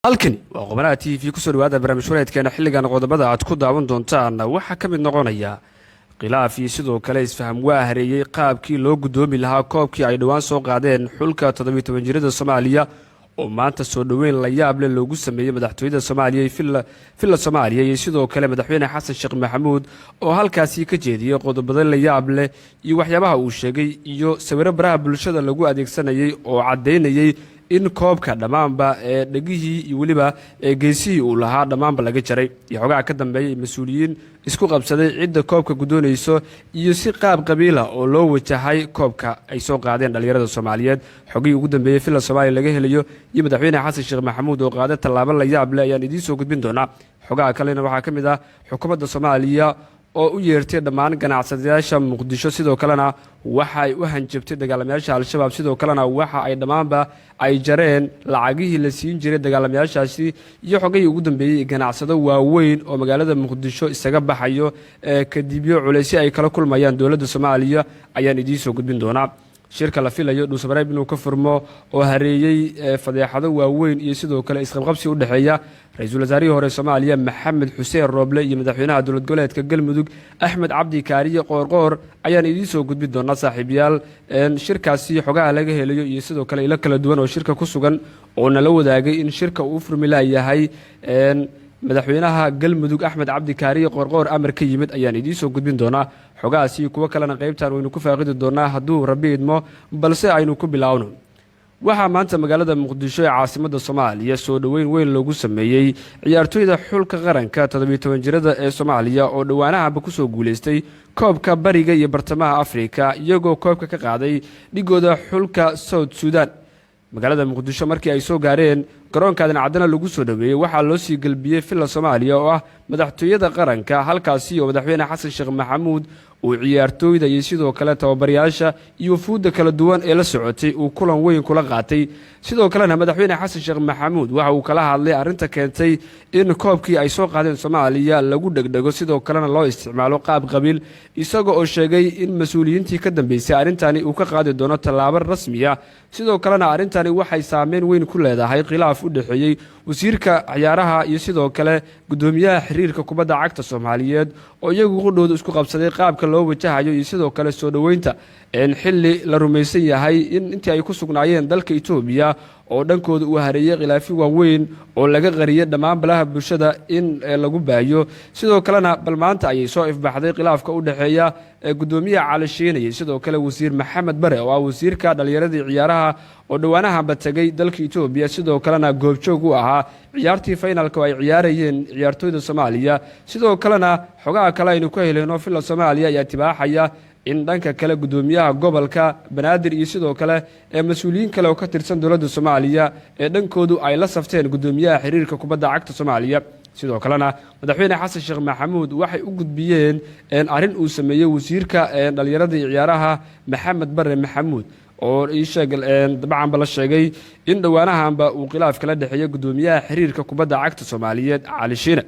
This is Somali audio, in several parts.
halkani waa qubanaha TV ku soo dhawaada barnaamijyadeena xilligan qodobada aad ku daawan doontaan waxa ka mid noqonaya khilaaf iyo sidoo kale isfaham waa hareeyay qaabkii loo gudoomi lahaa koobkii ay dhawaan soo qaadeen xulka 17 jirada Soomaaliya oo maanta soo dhaweyn la yaab leh loogu sameeyay madaxtooyada Soomaaliya filla Soomaaliya iyo sidoo kale madaxweyne Xasan Sheekh Maxamuud oo halkaasi ka jeediyay qodobada la yaab leh iyo waxyaabaha uu sheegay iyo sawirro baraha bulshada lagu adeegsanayay oo cadeynayay in koobka dhamaanba ee dhagihii iyo waliba geesihii uu lahaa dhamaanba laga jaray iyo xogaha ka dambeeyay mas'uuliyiin isku qabsaday cidda koobka gudoonayso iyo si qaab qabiila oo loo wajahay koobka ay soo qaadeen dhalinyarada Soomaaliyeed xogii ugu dambeeyay filla Soomaaliya laga helayo iyo madaxweyne Xasan Sheekh Maxamuud oo qaaday tallaabo la yaab leh ayaan idin soo gudbin doonaa xogaha kalena waxa ka mid ah xukuumadda Soomaaliya oo u yeertay dhammaan ganacsadayaasha Muqdisho sidoo kalena waxa ay u hanjabtay dagaalamayaasha Al-Shabaab sidoo kalena waxa ay dhamaanba ay jareen lacagihii la siin jiray dagaalamayaashaasi iyo xogay ugu dambeeyay ganacsado waaweyn oo magaalada Muqdisho isaga baxayo kadibyo culeysyo ay kala kulmayaan dawladda Soomaaliya ayaan idin soo gudbin doonaa shirka la filayo dhuusamareeb inuu ka furmo oo hareeyay fadeexado waaweyn iyo sidoo kale isqabqabsi u dhaxeeya ra'iisul wasaarihii hore Soomaaliya Maxamed Xuseen Rooble iyo madaxweynaha dowlad goboleedka Galmudug Axmed Cabdi Kaariye Qoorqoor ayaan idin soo gudbin doonaa saaxiibayaal shirkaasi xogaha laga helayo iyo sidoo kale ila kala duwan oo shirka ku sugan oo nala wadaagay in shirka uu furmi yahay madaxweynaha Galmudug Axmed Cabdi Kaariye Qoorqoor amar ka yimid ayaan idin soo gudbin doonaa xogahaasi kuwa kalena qaybtan waynu ku faaqidi doonaa hadduu Rabbi idmo balse aynu ku bilaawno waxa maanta magaalada Muqdisho ee caasimadda Soomaaliya soo dhaweyn weyn loogu sameeyay ciyaartoyda xulka qaranka 17 jirada ee Soomaaliya oo dhawaanaha ku soo guuleystay koobka bariga iyo bartamaha Afrika iyagoo koobka ka qaaday dhigooda xulka South Sudan magaalada Muqdisho markii ay soo gaareen garoonka cadana lagu soo dhaweeyay waxa loo sii galbiyay filla Soomaaliya oo ah madaxtooyada qaranka halkaasi oo madaxweyne Xasan Sheekh Maxamuud uu ciyaartoyda iyo sidoo kale tababarayaasha iyo fuuda kala duwan ee la socotay uu kulan weyn kula qaatay sidoo kalena madaxweyne Xasan Sheekh Maxamuud waxa uu kala hadlay arinta keentay in koobkii ay soo qaadeen Soomaaliya lagu dhagdhago sidoo kalena loo isticmaalo qaab qabiil isagoo oo sheegay in mas'uuliyiintii ka dambeysay arintani uu ka qaadi doono tallaabo rasmi ah sidoo kalena arintani waxay saameyn weyn ku leedahay khilaaf u dhaxeeyay wasiirka ciyaaraha iyo sidoo kale gudoomiyaha xiriirka kubadda cagta Soomaaliyeed oo iyagu qudhooda isku qabsaday qaabka loo wajahayo iyo sidoo kale soo dhaweynta xilli la rumaysan yahay in intii ay ku sugnaayeen dalka Itoobiya oo dhankooda uu hareeyay khilaafi waaweyn oo laga qariyay dhammaan balaha bulshada in lagu baayo sidoo kalena bal maanta ayay soo ifbaxday khilaafka u dhaxeeya gudoomiyaha Cali Shiine iyo sidoo kale wasiir Maxamed Bare oo wasiirka dhalinyarada ciyaaraha oo dhawaanaha batagay dalka Itoobiya sidoo kalena goobjoog u ahaa ciyaartii finalka ay ciyaarayeen ciyaartoyda Soomaaliya sidoo kalena xogaha kale aynu ku heleyno filla Soomaaliya ayaa tibaaxaya in dhanka kale gudoomiyaha gobolka Banaadir iyo sidoo kale mas'uuliyiin kale oo ka tirsan dawladda Soomaaliya ee dhankoodu ay la safteen gudoomiyaha xiriirka kubadda cagta Soomaaliya sidoo kalena madaxweyne Xasan Sheekh Maxamuud waxay u gudbiyeen arin uu sameeyay wasiirka dhalinyarada ciyaaraha Maxamed Bare Maxamuud oo dabcan bala sheegay in dhawaanahanba uu khilaaf kala dhaxeeyo gudoomiyaha xiriirka kubadda cagta Soomaaliyeed Cali Shiine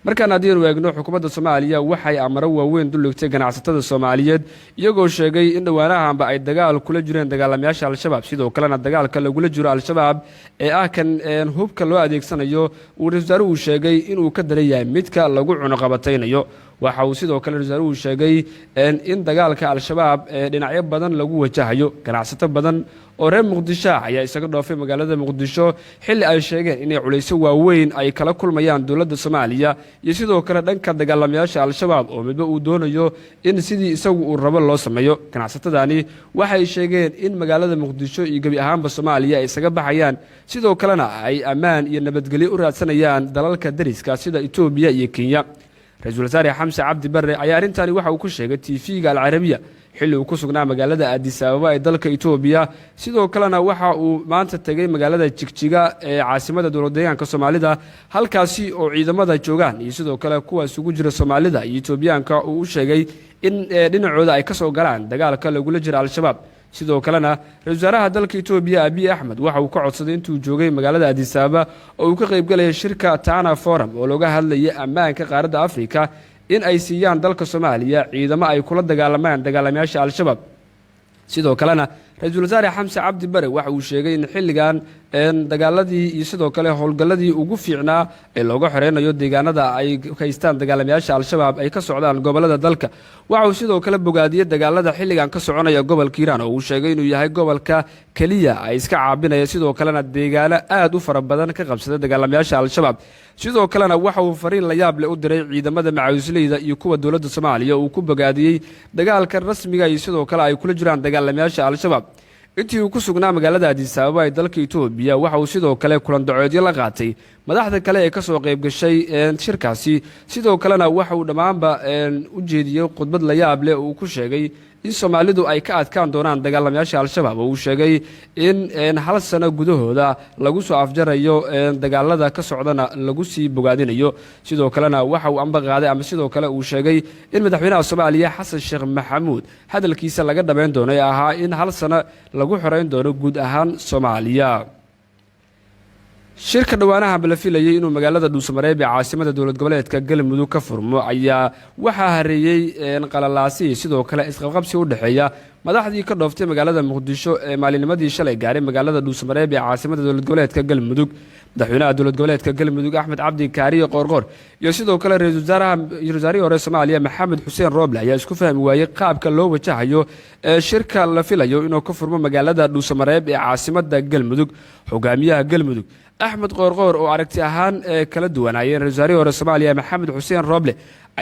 markaan hadii eegno xukuumadda Soomaaliya waxay amaro waaweyn duligtay ganacsatada Soomaaliyeed iyagoo sheegay in dhawaanahanba ay dagaal kula jireen dagaalamayaasha Al-Shabaab sidoo kalena dagaalka lagula jiro Al-Shabaab ee kan hubka loo adeegsanayo uu rasaaruhu sheegay inuu ka dareeyay midka lagu cunuqabataynayo waxa uu sidoo kale rasaaruhu sheegay in dagaalka Al-Shabaab dhinacyo badan lagu wajahayo ganacsato badan oo reer Muqdisho ayaa isaga dhoofay magaalada Muqdisho xilli ay sheegeen inay culeysyo waaweyn ay kala kulmayaan dawladda Soomaaliya iyo sidoo kale dhanka dagaalamayaasha Al-Shabaab oo midba uu doonayo in sidii isagu uu rabo loo sameeyo ganacsatadani waxay sheegeen in magaalada Muqdisho iyo gabi ahaanba Soomaaliya ay isaga baxayaan sidoo kalena ay amaan iyo nabadgelyo u raadsanayaan dalalka dariska sida Itoobiya iyo Kenya ra'iisul wasaare Xamse Cabdi Bare ayaa arintani waxa uu ku sheegay TV-ga Al-Carabiya xilli uu ku sugnaa magaalada Addis Ababa ee dalka Itoobiya sidoo kalena waxa uu maanta tagay magaalada Jigjiga ee caasimadda dowladdeegaanka Soomaalida halkaasi oo ciidamada joogaan iyo sidoo kale kuwaas ugu jira Soomaalida iyo Itoobiyaanka uu sheegay in dhinacooda ay ka soo galaan dagaalka lagula jiro Al-Shabaab sidoo kalena ra'iisul wasaaraha dalka Itoobiya Abiy Ahmed waxa uu ka codsaday intuu joogay magaalada Addis Ababa oo uu ka qayb galay shirka Tana Forum oo looga hadlayay ammaanka qaaradda Afrika in ay siiyaan dalka Soomaaliya ciidamo ay kula dagaalamaan dagaalamayaasha Al-Shabaab sidoo kalena ra-iisul wasaare xamse cabdi bare waxa uu sheegay in xilligan dagaaladii iyo sidoo kale howlgalladii ugu fiicnaa ee looga xoreynayo deegaanada ay haystaan dagaalamayaasha al-shabaab ay ka socdaan gobollada dalka. waxa uu sidoo kale bogaadiyey dagaalada xilligan ka soconaya gobolka hiiraan oo uu sheegay inuu yahay gobolka keliya ay iska caabinaya, sidoo kalena deegaano aad u fara badan ka qabsaday dagaalamayaasha al-shabaab. sidoo kalena waxa uu fariin la yaab leh u diray ciidamada macawisleyda iyo kuwa dowladda Soomaaliya uu ku bogaadiyey dagaalka rasmiga iyo sidoo kale ay kula jiraan dagaalamayaasha al-shabaab. intii uu ku sugnaa magaalada Addis Ababa ee dalka Itoobiya waxa uu sidoo kale kulan dacoodyo la qaatay madaxda kale ee ka soo qayb gashay shirkaasi. sidoo kalena waxa uu dhammaanba u jeediyey khudbad la yaab leh oo uu ku sheegay in Soomaalidu ay ka adkaan doonaan dagaalamayaasha al-shabaab oo uu sheegay in hal sano gudahooda lagu soo afjarayo dagaalada ka socdana lagu sii bogaadinayo. sidoo kalena waxa uu amba qaaday ama sidoo kale uu sheegay in madaxweynaha Soomaaliya Xasan Sheekh Maxamuud hadalkiisa laga dhameyn doono ee ahaa in hal sano lagu xoreyn doono guud ahaan Soomaaliya. shirka dhawaanaha la filayay inuu magaalada Dhuusamareeb ee caasimada dowlad goboleedka Galmudug ka furmo ayaa waxaa hareeyay qalalaasi sidoo kale isqabqabsi u dhaxeeya madaxdii ka dhooftay magaalada Muqdisho ee maalinimadii shalay gaaray magaalada Dhuusamareeb ee caasimada dowlad goboleedka Galmudug. madaxweynaha dowlad goboleedka Galmudug Axmed Cabdi Kaariye Qoorqoor iyo sidoo kale ra-iisul wasaarihii hore Soomaaliya Maxamed Xuseen Rooble ayaa isku fahmi waayay qaabka loo wajahayo shirka la filayo inuu ka furmo magaalada Dhuusamareeb ee caasimada Galmudug. hogaamiyaha Galmudug Axmed Qoorqoor oo aragti ahaan kala duwanaayeen ra-iisul wasaarihii hore Soomaaliya Maxamed Xuseen Rooble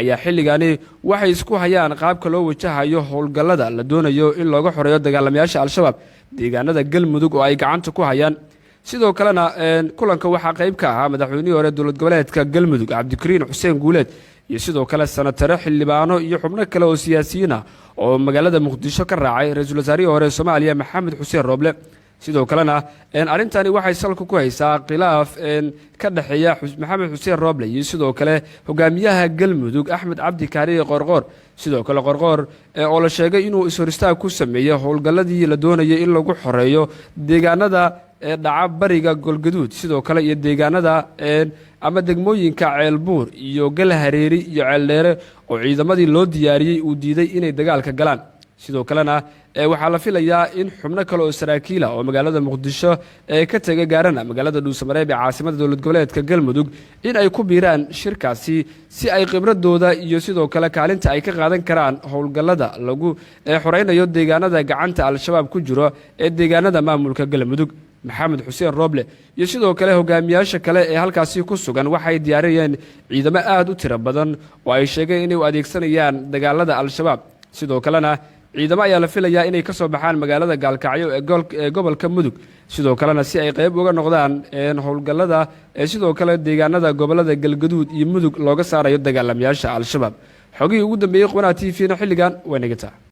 ayaa xilligani waxay isku hayaan qaabka loo wajahayo howlgallada la doonayo in looga xoreeyo dagaalamayaasha al-shabaab deegaanada Galmudug oo ay gacanta ku hayaan. sidoo kalena kulanka waxaa qayb ka ahaa madaxweynihii hore dowlad goboleedka Galmudug Cabdikariin Xuseen Guuleed iyo sidoo kale senataro xildhibaano iyo xubno kale oo siyaasiyiin ah oo magaalada Muqdisho ka raacay ra-iisul wasaarihii hore Soomaaliya Maxamed Xuseen Rooble. sidoo kalena arintani waxay salka ku haysaa khilaaf ka dhaxeeya Maxamed Xuseen Rooble iyo sidoo kale hogaamiyaha Galmudug Axmed Cabdi Kaariye Qoorqoor. sidoo kale Qoorqoor oo la sheegay inuu ishoristaag ku sameeyay howlgalladii la doonayay in lagu xoreeyo deegaanada dhaca bariga Galgaduud sidoo kale iyo deegaanada ama degmooyinka Ceelbuur iyo Galhareeri iyo Ceeldheere oo ciidamadii loo diyaariyay uu diiday inay dagaalka galaan. sidoo kalena waxaa la filayaa in xubno kale oo saraakiil ah oo magaalada Muqdisho ka tagay gaarana magaalada Dhuusamareeb ee caasimada dowlad goboleedka Galmudug in ay ku biiraan shirkaasi si ay khibradooda iyo sidoo kale kaalinta ay ka qaadan karaan howlgallada lagu xoreynayo deegaanada gacanta al-shabaab ku jiro ee deegaanada maamulka Galmudug. Maxamed Xuseen Rooble iyo sidoo kale hogaamiyaasha kale ee halkaasi ku sugan waxay diyaariyeen ciidamo aad u tiro badan oo ay sheegeen inay u adeegsanayaan dagaalada al-shabaab. sidoo kalena ciidamo ayaa la filayaa inay ka soo baxaan magaalada Gaalkacyo ee gobolka Mudug sidoo kalena si ay qayb uga noqdaan howlgallada sidoo kale deegaanada gobolada Galgaduud iyo Mudug looga saarayo dagaalamayaasha al-shabaab. xogii ugu dambeeyay Qubanaha TV-na xilligan waa nagata.